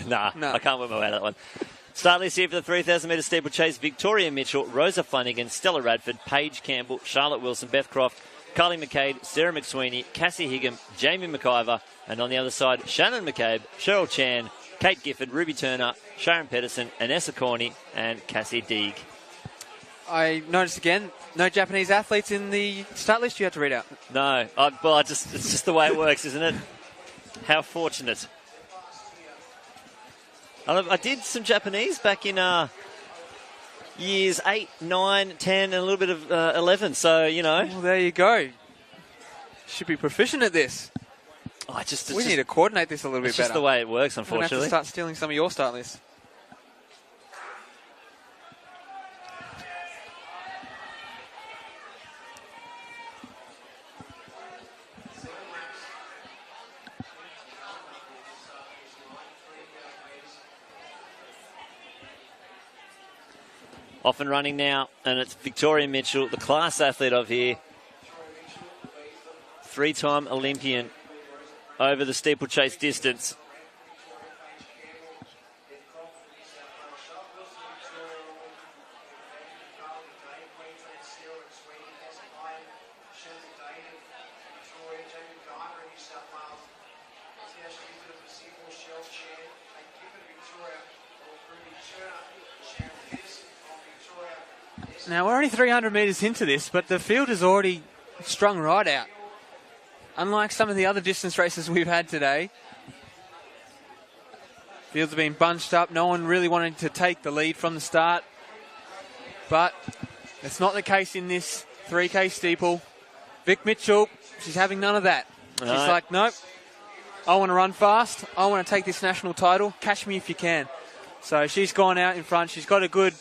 Nah, no. I can't work my way out of that one. Start list here for the 3,000 metre steeplechase. Victoria Mitchell, Rosa Flanagan, Stella Radford, Paige Campbell, Charlotte Wilson, Beth Croft, Carly McCabe, Sarah McSweeney, Cassie Higham, Jamie McIver, and on the other side, Shannon McCabe, Cheryl Chan, Kate Gifford, Ruby Turner, Sharon Pedersen, Anessa Corney, and Cassie Deeg. I noticed again, no Japanese athletes in the start list you had to read out. No, it's just the way it works, isn't it? How fortunate. I did some Japanese back in years 8, 9, 10, and a little bit of 11. So, you know. Well, there you go. Should be proficient at this. We need to coordinate this a little bit better. It's just the way it works, unfortunately. I'm going to have to start stealing some of your start lists. Off and running now, and it's Victoria Mitchell, the class athlete of here. 3-time Olympian over the steeplechase distance. Now, we're only 300 metres into this, but the field is already strung right out. Unlike some of the other distance races we've had today, fields have been bunched up. No one really wanted to take the lead from the start. But it's not the case in this 3K steeple. Vic Mitchell, she's having none of that. She's like, nope, I want to run fast. I want to take this national title. Catch me if you can. So she's gone out in front. She's got a good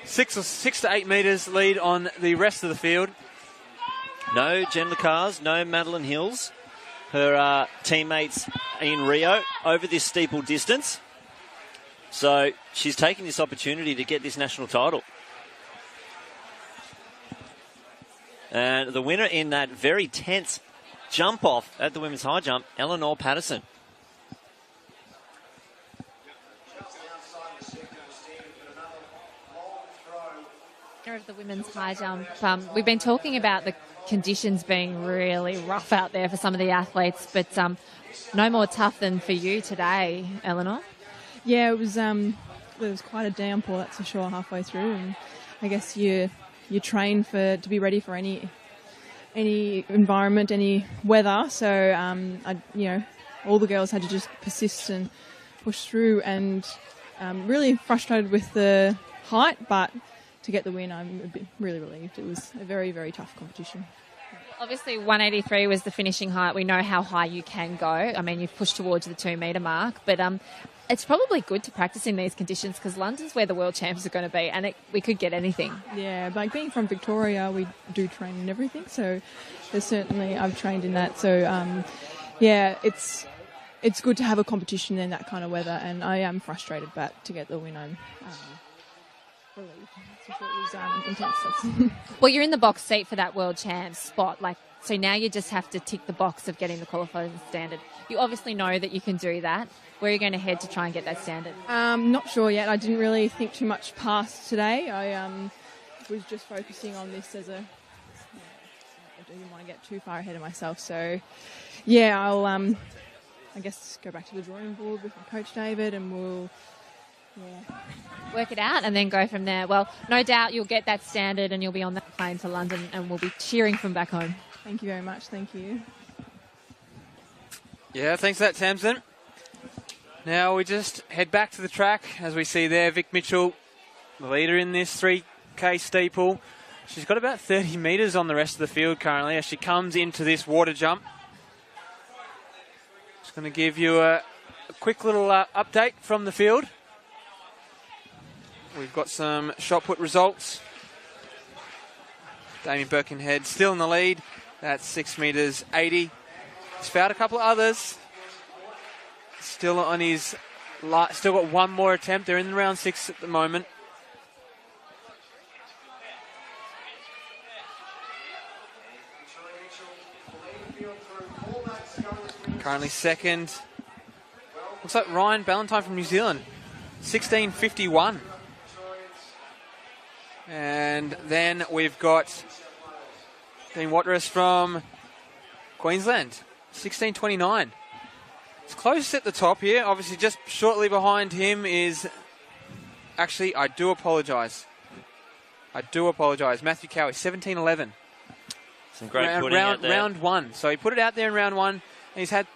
6 to 8 metres lead on the rest of the field. No Jen LeCars, no Madeline Hills. Her teammates in Rio over this steeple distance. So she's taking this opportunity to get this national title. And the winner in that very tense jump off at the women's high jump, Eleanor Patterson. Of the women's high jump, we've been talking about the conditions being really rough out there for some of the athletes, but no more tough than for you today, Eleanor. Yeah, it was quite a downpour, that's for sure, halfway through, and I guess you train to be ready for any environment, any weather. So all the girls had to just persist and push through, and really frustrated with the height, but to get the win, I'm really relieved. It was a very, very tough competition. Obviously, 183 was the finishing height. We know how high you can go. I mean, you've pushed towards the 2 metre mark, but it's probably good to practice in these conditions because London's where the world champs are going to be, and we could get anything. Yeah, like being from Victoria, we do train in everything, so there's certainly, I've trained in that. So, it's good to have a competition in that kind of weather, and I am frustrated, but to get the win, I'm relieved. It was intense. Well, you're in the box seat for that world champs spot, so now you just have to tick the box of getting the qualifying standard. You obviously know that you can do that. Where are you going to head to try and get that standard? Not sure yet. I didn't really think too much past today. I was just focusing on this as I didn't want to get too far ahead of myself. So, yeah, I'll I guess go back to the drawing board with my coach David, and we'll work it out and then go from there. Well, no doubt you'll get that standard and you'll be on that plane to London, and we'll be cheering from back home. Thank you very much. Thank you. Yeah, thanks for that, Tamsin. Now we just head back to the track as we see there Vic Mitchell, the leader in this 3K steeple. She's got about 30 metres on the rest of the field currently as she comes into this water jump. Just going to give you a quick little update from the field. We've got some shot put results. Damien Birkenhead still in the lead. That's 6 metres 80. He's fouled a couple of others. Still on his, still got one more attempt. They're in round 6 at the moment. Currently second. Looks like Ryan Ballantyne from New Zealand. 16:51. And then we've got Dean Waterous from Queensland. 16:29. It's close at the top here. Obviously, just shortly behind him is... Actually, I do apologise. Matthew Cowie, 17:11. Some great putting out there. Round one. So he put it out there in round one, and he's had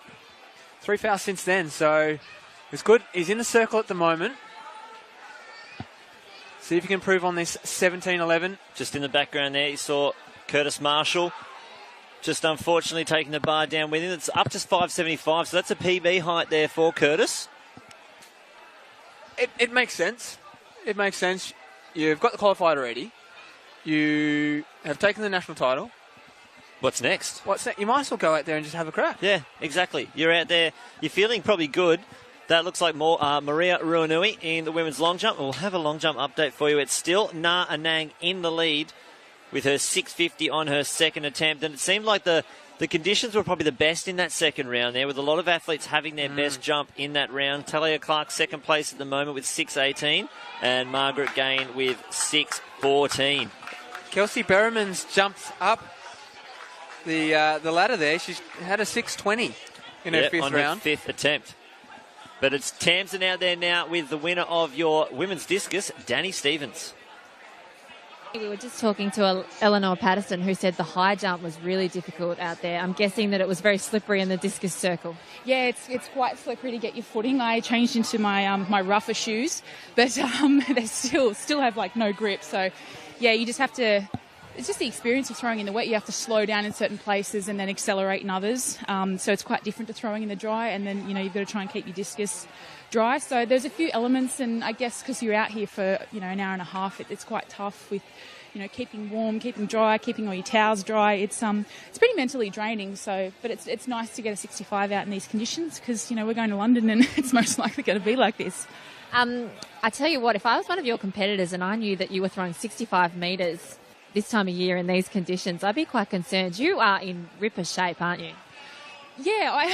3 fouls since then. So it's good. He's in the circle at the moment. See if he can improve on this 17:11. Just in the background there, you saw Curtis Marshall. Just unfortunately taking the bar down with him. It's up to 5.75, so that's a PB height there for Curtis. It makes sense. It makes sense. You've got the qualified already. You have taken the national title. What's next? What's that? You might as well go out there and just have a crack. Yeah, exactly. You're out there. You're feeling probably good. That looks like more Maria Ruanui in the women's long jump. We'll have a long jump update for you. It's still Na Anang in the lead with her 6.50 on her second attempt. And it seemed like the conditions were probably the best in that second round there, with a lot of athletes having their best jump in that round. Talia Clark second place at the moment with 6.18, and Margaret Gain with 6.14. Kelsey Berriman's jumped up the ladder there. She's had a 6.20 in her fifth on round. Her fifth attempt. But it's Tamsin out there now with the winner of your women's discus, Danny Stevens. We were just talking to Eleanor Patterson, who said the high jump was really difficult out there. I'm guessing that it was very slippery in the discus circle. Yeah, it's quite slippery to get your footing. I changed into my my rougher shoes, but they still have like no grip. So yeah, you just have to. It's just the experience of throwing in the wet. You have to slow down in certain places and then accelerate in others. So it's quite different to throwing in the dry, and then you've got to try and keep your discus dry. So there's a few elements, and I guess because you're out here for an hour and a half, it's quite tough with keeping warm, keeping dry, keeping all your towels dry. It's pretty mentally draining. So, but it's nice to get a 65 out in these conditions because we're going to London and it's most likely going to be like this. I tell you what, if I was one of your competitors and I knew that you were throwing 65 metres this time of year in these conditions, I'd be quite concerned. You are in ripper shape, aren't you? Yeah,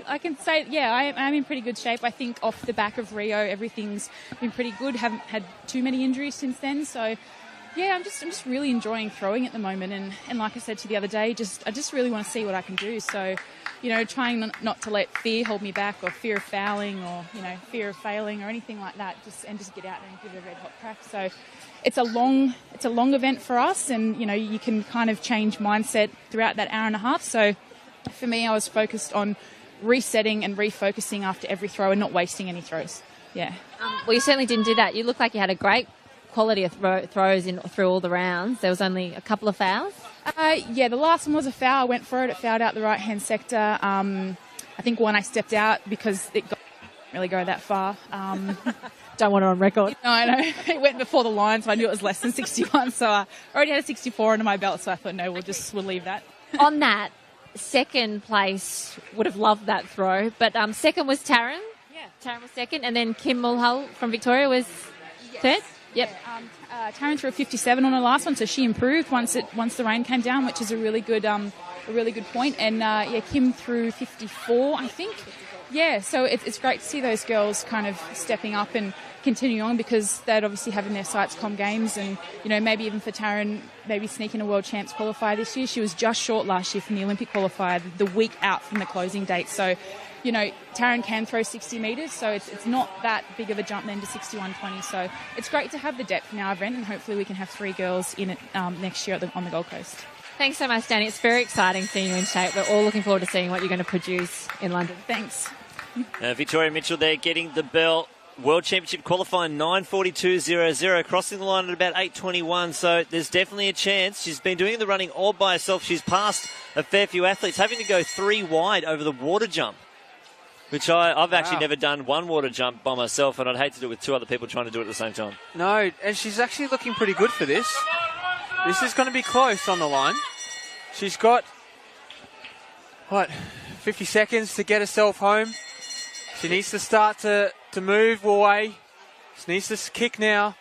I can say, I'm in pretty good shape. I think off the back of Rio, everything's been pretty good. Haven't had too many injuries since then. So, yeah, I'm just really enjoying throwing at the moment. And like I said to you the other day, I just really want to see what I can do. So, trying not to let fear hold me back, or fear of fouling, or, fear of failing or anything like that, just get out there and give it a red hot crack. So it's a long event for us, and, you can kind of change mindset throughout that hour and a half. So for me, I was focused on resetting and refocusing after every throw and not wasting any throws. Yeah. Well, you certainly didn't do that. You looked like you had a great quality of throws through all the rounds. There was only a couple of fouls. Yeah, the last one was a foul. I went for it. It fouled out the right-hand sector. I think one I stepped out because it didn't really go that far. Don't want it on record. No, I know. It went before the line, so I knew it was less than 61. So I already had a 64 under my belt, so I thought, no, we'll leave that. On that, second place would have loved that throw, but second was Taryn. Yeah. Taryn was second, and then Kim Mulhull from Victoria was third. Yep. Taryn threw a 57 on her last one, so she improved once the rain came down, which is a really good point. And Kim threw 54, I think. Yeah, so it's great to see those girls kind of stepping up and continuing on, because they'd obviously have in their sights Com Games, and maybe even for Taryn, maybe sneaking a World Champs qualifier this year. She was just short last year from the Olympic qualifier, the week out from the closing date. So, Taryn can throw 60 metres, so it's not that big of a jump then to 61.20. So it's great to have the depth in our event, and hopefully we can have 3 girls in it next year on the Gold Coast. Thanks so much, Danny. It's very exciting seeing you in shape. We're all looking forward to seeing what you're going to produce in London. Thanks. Victoria Mitchell there getting the bell. World Championship qualifying 9:42.00, crossing the line at about 8:21. So there's definitely a chance. She's been doing the running all by herself. She's passed a fair few athletes, having to go 3 wide over the water jump, which I've actually never done one water jump by myself, and I'd hate to do it with 2 other people trying to do it at the same time. No, and she's actually looking pretty good for this. This is going to be close on the line. She's got, 50 seconds to get herself home. She needs to start to move away. She needs to kick now.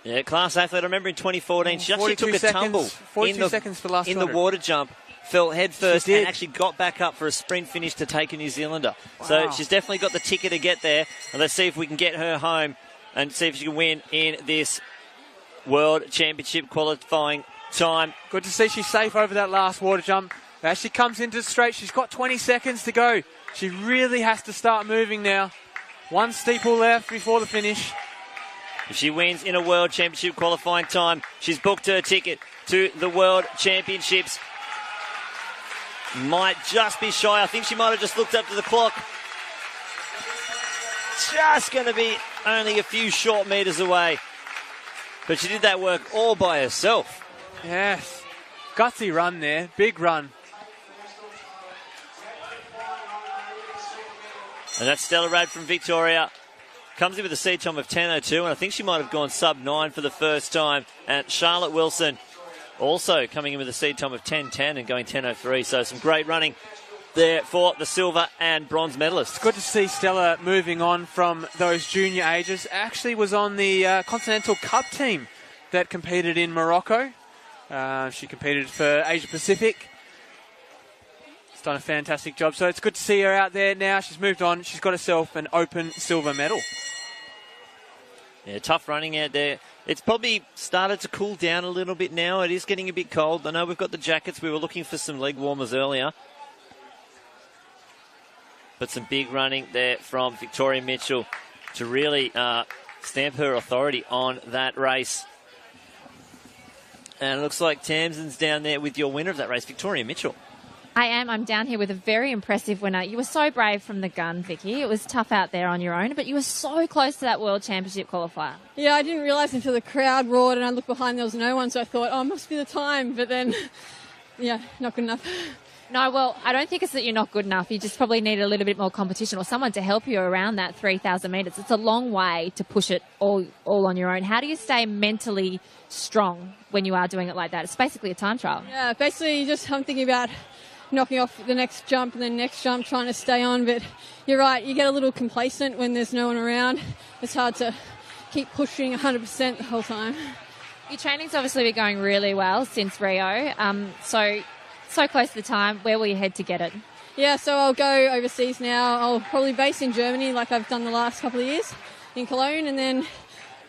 Yeah, class athlete. I remember in 2014, she actually took a tumble 42 seconds for last in the water jump fell head first She did. and actually got back up for a sprint finish to take a New Zealander. So Wow. she's definitely got the ticket to get there. And let's see if we can get her home and see if she can win in this World Championship qualifying time. Good to see she's safe over that last water jump. As she comes into the straight, she's got 20 seconds to go. She really has to start moving now. One steeple left before the finish. If she wins in a World Championship qualifying time, she's booked her ticket to the World Championships. Might just be shy. I think she might have just looked up to the clock. Just going to be only a few short metres away. But she did that work all by herself. Yes. Gutsy run there. Big run. And that's Stella Rad from Victoria. Comes in with a seed time of 10.02, and I think she might have gone sub-9 for the first time. And Charlotte Wilson also coming in with a seed time of 10.10 and going 10.03. So some great running there for the silver and bronze medalists. Good to see Stella moving on from those junior ages. Actually was on the Continental Cup team that competed in Morocco. She competed for Asia Pacific. She's done a fantastic job. So it's good to see her out there now. She's moved on. She's got herself an open silver medal. Yeah, tough running out there. It's probably started to cool down a little bit now. It is getting a bit cold. I know we've got the jackets. We were looking for some leg warmers earlier. But some big running there from Victoria Mitchell to really stamp her authority on that race. And it looks like Tamsin's down there with your winner of that race, Victoria Mitchell. I am. I'm down here with a very impressive winner. You were so brave from the gun, Vicky. It was tough out there on your own, but you were so close to that World Championship qualifier. Yeah, I didn't realise until the crowd roared and I looked behind, there was no one, so I thought, oh, it must be the time. But then, yeah, not good enough. No, well, I don't think it's that you're not good enough. You just probably need a little bit more competition or someone to help you around that 3,000 metres. It's a long way to push it all on your own. How do you stay mentally strong when you are doing it like that? It's basically a time trial. Yeah, basically I'm thinking about knocking off the next jump and then next jump, trying to stay on. But you're right, you get a little complacent when there's no one around. It's hard to keep pushing 100% the whole time. Your training's obviously been going really well since Rio. So close to the time. Where will you head to get it? Yeah, so I'll go overseas now. I'll probably base in Germany like I've done the last couple of years in Cologne, and then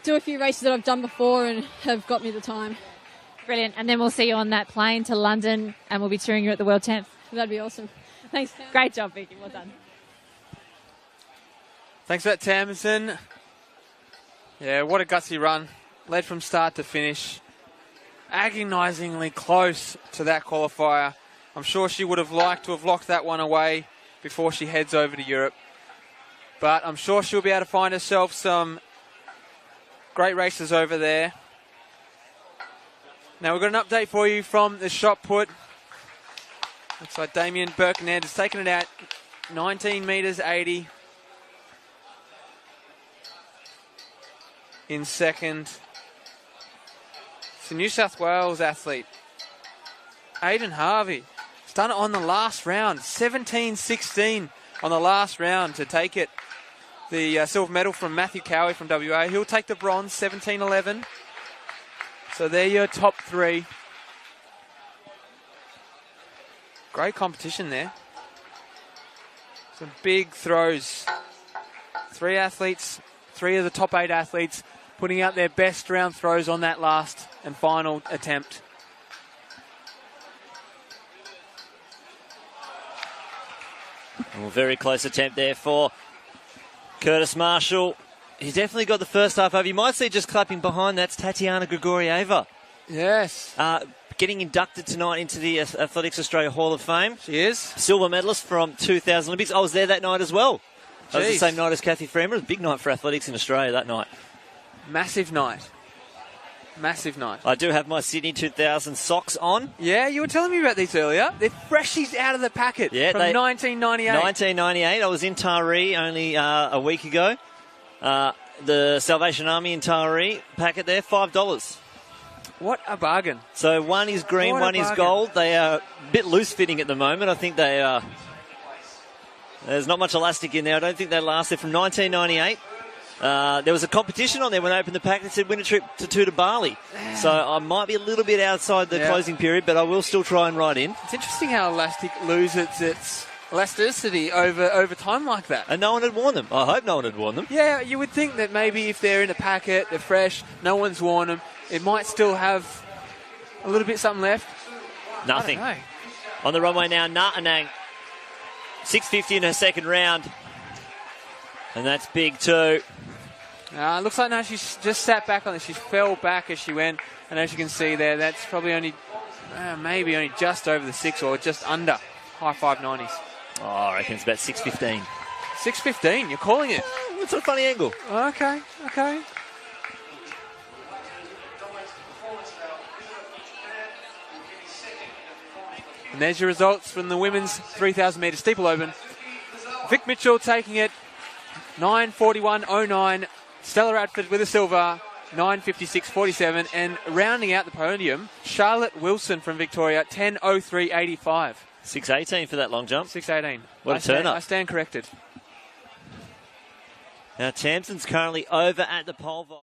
do a few races that I've done before and have got me the time. Brilliant. And then we'll see you on that plane to London and we'll be cheering you at the World Champs. That'd be awesome. Thanks, Tam. Great job, Vicky. Well done. Thanks for that, Tamsin. Yeah, what a gutsy run. Led from start to finish. Agonisingly close to that qualifier. I'm sure she would have liked to have locked that one away before she heads over to Europe. But I'm sure she'll be able to find herself some great races over there. Now we've got an update for you from the shot put. Looks like Damien Birkenhead has taken it out 19 metres 80. In second. It's a New South Wales athlete, Aidan Harvey. He's done it on the last round, 17-16 on the last round to take it. The silver medal from Matthew Cowie from WA. He'll take the bronze, 17-11. So they're your top three. Great competition there. Some big throws. Three athletes, three of the top 8 athletes putting out their best round throws on that last and final attempt. Well, very close attempt there for Curtis Marshall. He's definitely got the first half over. You might see just clapping behind, that's Tatiana Grigorieva. Yes. Getting inducted tonight into the Athletics Australia Hall of Fame. She is. Silver medalist from 2000 Olympics. I was there that night as well. That was the Jeez. same night as Kathy Freeman. It was a big night for athletics in Australia that night. Massive night. Massive night. I do have my Sydney 2000 socks on. Yeah, you were telling me about these earlier. They're freshies out of the packet from 1998. 1998. I was in Taree only a week ago. The Salvation Army in Taree packet there, $5. What a bargain. So one is green, What a one is bargain. gold. They are a bit loose fitting at the moment. I think they are. There's not much elastic in there. I don't think they last. They're from 1998. There was a competition on there when I opened the pack that said win a trip to Bali. So I might be a little bit outside the closing period, but I will still try and ride in. It's interesting how Elastic loses its elasticity over time like that. And no one had worn them. I hope no one had worn them. Yeah, you would think that maybe if they're in a packet, they're fresh, no one's worn them, it might still have a little bit something left. Nothing. I don't know. On the runway now, Natanang. 650 in her second round. And that's big too. Looks like now she's just sat back on it. She fell back as she went. And as you can see there, that's probably only, maybe only just over the 6 or just under high 590s. Oh, I reckon it's about 615. 615, you're calling it? It's a funny angle. Okay. And there's your results from the women's 3,000 metre steeple open. Vic Mitchell taking it 9:41.09. Stella Radford with a silver, 9:56.47. And rounding out the podium, Charlotte Wilson from Victoria, 10:03.85. 618 for that long jump. 6:18. What a turn up. I stand corrected. Now Tamsin's currently over at the pole vault.